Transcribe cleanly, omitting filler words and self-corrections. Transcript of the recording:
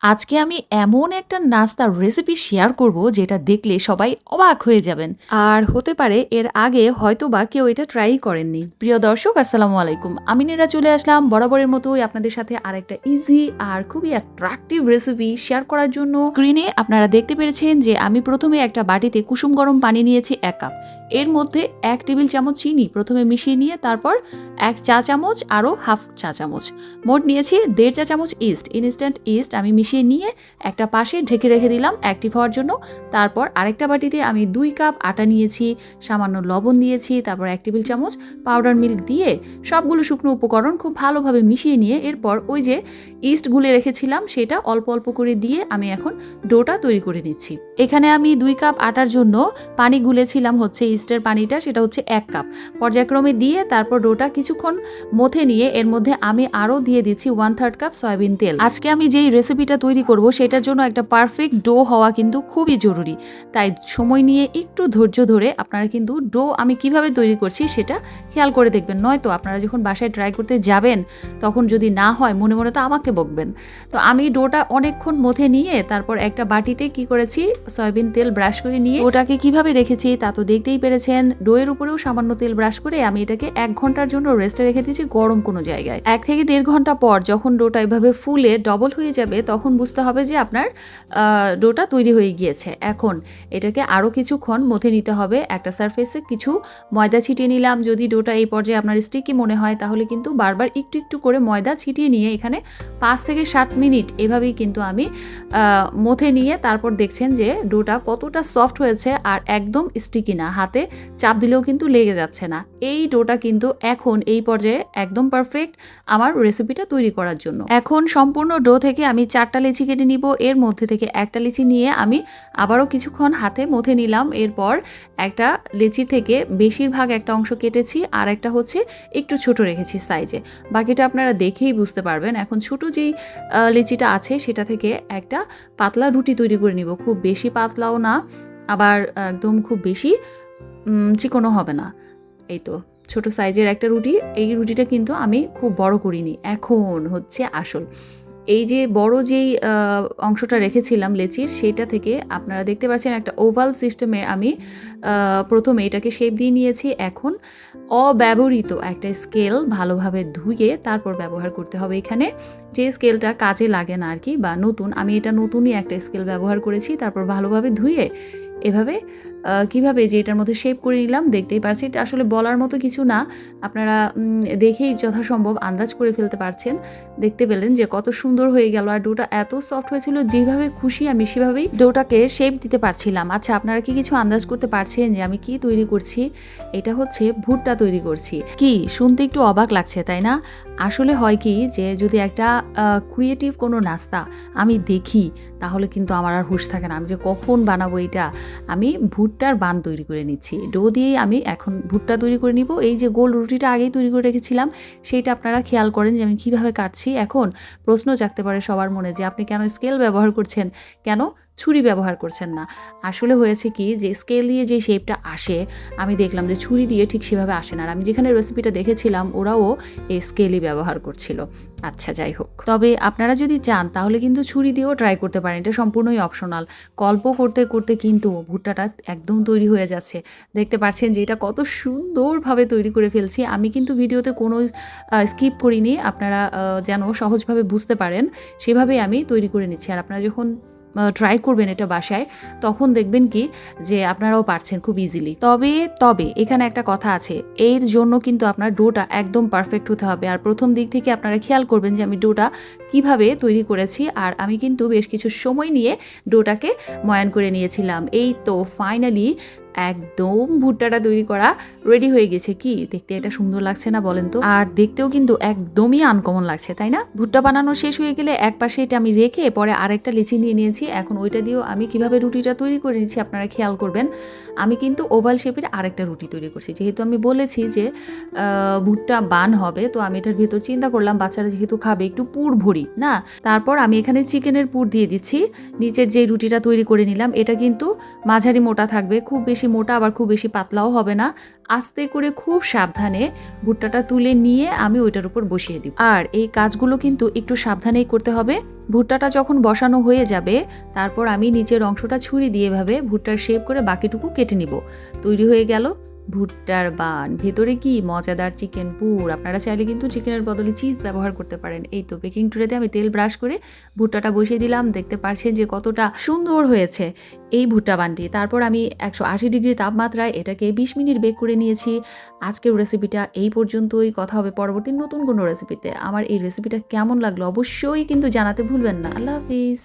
আজকে আমি এমন একটা নাস্তার রেসিপি শেয়ার করব যেটা দেখলে সবাই অবাক হয়ে যাবেন। আর হতে পারে এর আগে হয়তোবা কেউ এটা ট্রাই করেননি। প্রিয় দর্শক, আসসালামু আলাইকুম। আমি নীরা চলে আসলাম বরাবরের মতোই আপনাদের সাথে আরেকটা ইজি আর খুবই অ্যাট্রাকটিভ রেসিপি শেয়ার করার জন্য। স্ক্রিনে আপনারা দেখতে পেরেছেন যে আমি প্রথমে একটা বাটিতে কুসুম গরম পানি নিয়েছি 1 কাপ। এর মধ্যে 1 টেবিল চামচ চিনি প্রথমে মিশিয়ে নিয়ে তারপর 1 চা চামচ আরও হাফ চা চামচ, মোট নিয়েছি 1.5 চা চামচ ইনস্ট্যান্ট ইস্ট আমি মিশিয়ে নিয়ে একটা পাশে ঢেকে রেখে দিলাম অ্যাক্টিভ হওয়ার জন্য। তারপর আরেকটা বাটিতে আমি 2 কাপ আটা নিয়েছি, সামান্য লবণ দিয়েছি, তারপর 1 টেবিল চামচ পাউডার মিল্ক দিয়ে সবগুলো শুকনো উপকরণ খুব ভালোভাবে মিশিয়ে নিয়ে এরপর ওই যে ইস্ট গুলে রেখেছিলাম সেটা অল্প অল্প করে দিয়ে আমি এখন ডোটা তৈরি করে নিচ্ছি। এখানে আমি 2 কাপ আটার জন্য পানি গুলেছিলাম হচ্ছে ইস্টের পানিটা, সেটা হচ্ছে 1 কাপ। পর্যায়ক্রমে দিয়ে তারপর ডোটা কিছুক্ষণ মথে নিয়ে এর মধ্যে আমি আরও দিয়ে দিচ্ছি 1/3 কাপ সয়াবিন তেল। আজকে আমি যেই রেসিপিটা তৈরি করব সেটার জন্য একটা পারফেক্ট ডো হওয়া কিন্তু খুবই জরুরি, তাই সময় নিয়ে একটু ধৈর্য ধরে আপনারা কিন্তু ডো আমি কিভাবে তৈরি করছি সেটা খেয়াল করে দেখবেন। নয়তো আপনারা যখন বাসায় ট্রাই করতে যাবেন তখন যদি না হয় মনে মনে তো আমাকে বকবেন। তো আমি ডোটা অনেকক্ষণ মথে নিয়ে তারপর একটা বাটিতে কি করেছি, সয়াবিন তেল ব্রাশ করে নিয়ে ওটাকে কিভাবে রেখেছি তা তো দেখতেই পেরেছেন। ডোয়ের উপরেও সামান্য তেল ব্রাশ করে আমি এটাকে 1 ঘন্টার জন্য রেস্টে রেখে দিয়েছি গরম কোনো জায়গায়। 1 থেকে 1.5 ঘন্টা পর যখন ডোটা এভাবে ফুলে ডবল হয়ে যাবে তখন বুঝতে হবে যে আপনার ডোটা তৈরি হয়ে গিয়েছে। এখন এটাকে আরও কিছুক্ষণ মথে নিতে হবে। একটা সারফেসে কিছু ময়দা ছিটিয়ে নিলাম। যদি ডোটা এই পর্যায়ে আপনার স্টিকি মনে হয় তাহলে কিন্তু বারবার একটু একটু করে ময়দা ছিটিয়ে নিয়ে এখানে 5 থেকে 7 মিনিট এভাবেই কিন্তু আমি মথে নিয়ে তারপর দেখছেন যে ডোটা কতটা সফট হয়েছে আর একদম স্টিকি না, হাতে চাপ দিলেও কিন্তু লেগে যাচ্ছে না। এই ডোটা কিন্তু এখন এই পর্যায়ে একদম পারফেক্ট আমার রেসিপিটা তৈরি করার জন্য। এখন সম্পূর্ণ ডো থেকে আমি 4টা লিচি কেটে নিব। এর মধ্যে থেকে একটা লিচি নিয়ে আমি আবারও কিছুক্ষণ হাতে মথে নিলাম। এরপর একটা লিচির থেকে বেশিরভাগ একটা অংশ কেটেছি আর একটা হচ্ছে একটু ছোট রেখেছি সাইজে। বাকিটা আপনারা দেখেই বুঝতে পারবেন। এখন ছোট যেই লিচিটা আছে সেটা থেকে একটা পাতলা রুটি তৈরি করে নিব। খুব বেশি পাতলাও না, আবার একদম খুব বেশি চিকনও হবে না। এই তো ছোট সাইজের একটা রুটি। এই রুটিটা কিন্তু আমি খুব বড় করিনি। এখন হচ্ছে আসল, এই যে বড় যেই অংশটা রেখেছিলাম লেচির সেটা থেকে আপনারা দেখতে পাচ্ছেন একটা ওভাল সিস্টেমে আমি প্রথমে এটাকে শেপ দিয়ে নিয়েছি। এখন অব্যবহৃত একটা স্কেল ভালোভাবে ধুয়ে তারপর ব্যবহার করতে হবে। এখানে যে স্কেলটা কাজে লাগে না আর কি, বা নতুন, আমি এটা নতুনই একটা স্কেল ব্যবহার করেছি। তারপর ভালোভাবে ধুয়ে এভাবে কিভাবে যে এটার মধ্যে শেপ করে নিলাম দেখতেই পাচ্ছি। এটা আসলে বলার মতো কিছু না, আপনারা দেখেই যথাসম্ভব আন্দাজ করে ফেলতে পারছেন। দেখতে পেলেন যে কত সুন্দর হয়ে গেল আর ডোটা এত সফট হয়েছিল, যেভাবে খুশি আমি সেভাবেই ডোটাকে শেপ দিতে পারছিলাম। আচ্ছা, আপনারা কি কিছু আন্দাজ করতে পারছেন যে আমি কি তৈরি করছি? এটা হচ্ছে ভুট্টা তৈরি করছি। কি শুনতে একটু অবাক লাগছে তাই না? আসলে হয় কি যে যদি একটা ক্রিয়েটিভ কোনো নাস্তা আমি দেখি তাহলে কিন্তু আমার আর হুঁশ থাকে না, আমি যে কখন বানাবো এটা। আমি ভুট্টার বান তৈরি করে নিচ্ছি। ডো দিয়েই আমি এখন ভুট্টা তৈরি করে নিব। এই যে গোল রুটিটা আগেই তৈরি করে রেখেছিলাম সেইটা আপনারা খেয়াল করেন যে আমি কীভাবে কাটছি। এখন প্রশ্ন জাগতে পারে সবার মনে যে আপনি কেন স্কেল ব্যবহার করছেন, কেন ছুরি ব্যবহার করছেন না? আসলে হয়েছে কি যে স্কেল দিয়ে যে শেপটা আসে আমি দেখলাম যে ছুরি দিয়ে ঠিক সেভাবে আসে না। আর আমি যেখানে রেসিপিটা দেখেছিলাম ওরাও এই স্কেলই ব্যবহার করছিল। আচ্ছা, যাই হোক, তবে আপনারা যদি চান তাহলে কিন্তু ছুরি দিয়েও ট্রাই করতে পারেন, এটা সম্পূর্ণই অপশনাল। গল্প করতে করতে কিন্তু ভুট্টাটা একদম তৈরি হয়ে যাচ্ছে। দেখতে পাচ্ছেন যে এটা কত সুন্দরভাবে তৈরি করে ফেলছি। আমি কিন্তু ভিডিওতে কোনো স্কিপ করিনি, আপনারা যেন সহজভাবে বুঝতে পারেন সেভাবেই আমি তৈরি করে নিচ্ছি। আর আপনারা যখন ট্রাই করবেন এটা বাসায় তখন দেখবেন কি যে আপনারাও পারছেন খুব ইজিলি। তবে এখানে একটা কথা আছে, এর জন্য কিন্তু আপনার ডোটা একদম পারফেক্ট হতে হবে। আর প্রথম দিক থেকে আপনারা খেয়াল করবেন যে আমি ডোটা কিভাবে তৈরি করেছি। আর আমি কিন্তু বেশ কিছু সময় নিয়ে ডোটাকে ময়ান করে নিয়েছিলাম। এই তো ফাইনালি একদম ভুট্টাটা তৈরি করা রেডি হয়ে গেছে। কি দেখতে এটা সুন্দর লাগছে না বলেন তো? আর দেখতেও কিন্তু একদমই আনকমন লাগছে, তাই না? ভুট্টা বানানো শেষ হয়ে গেলে এক পাশে এটা আমি রেখে পরে আরেকটা লিচি নিয়ে নিয়েছি। এখন ওইটা দিয়েও আমি কিভাবে রুটিটা তৈরি করে নিচ্ছি আপনারা খেয়াল করবেন। আমি কিন্তু ওভাল শেপের আরেকটা রুটি তৈরি করছি। যেহেতু আমি বলেছি যে ভুট্টা বান হবে, তো আমি এটার ভেতর চিন্তা করলাম বাচ্চারা যেহেতু খাবে একটু পুর ভরি না, তারপর আমি এখানে চিকেনের পুর দিয়ে দিচ্ছি। নিচের যে রুটিটা তৈরি করে নিলাম এটা কিন্তু মাঝারি মোটা থাকবে, খুব বেশি বেশি মোটা আবার খুব বেশি পাতলাও হবে না। আস্তে করে খুব সাবধানে ভুট্টাটা তুলে নিয়ে আমি ওইটার উপর বসিয়ে দিব। আর এই কাজগুলো কিন্তু একটু সাবধানেই করতে হবে। ভুট্টাটা যখন বসানো হয়ে যাবে তারপর আমি নিচের অংশটা ছুরি দিয়ে এভাবে ভুট্টার শেপ করে বাকিটুকু কেটে নিব। তৈরি হয়ে গেল ভুট্টার বান। ভেতরে কি মজাদার চিকেন পুর। আপনারা চাইলে কিন্তু চিকেনের বদলে চিজ ব্যবহার করতে পারেন। এই তো বেকিং ট্রেতে আমি তেল ব্রাশ করে ভুট্টাটা বসিয়ে দিলাম। দেখতে পাচ্ছেন যে কতটা সুন্দর হয়েছে এই ভুট্টা বানটি। তারপর আমি 180 ডিগ্রি তাপমাত্রায় এটাকে 20 মিনিট বেক করে নিয়েছি। আজকের রেসিপিটা এই পর্যন্তই। কথা হবে পরবর্তী নতুন কোনো রেসিপিতে। আমার এই রেসিপিটা কেমন লাগলো অবশ্যই কিন্তু জানাতে ভুলবেন না। আল্লাহ হাফিজ।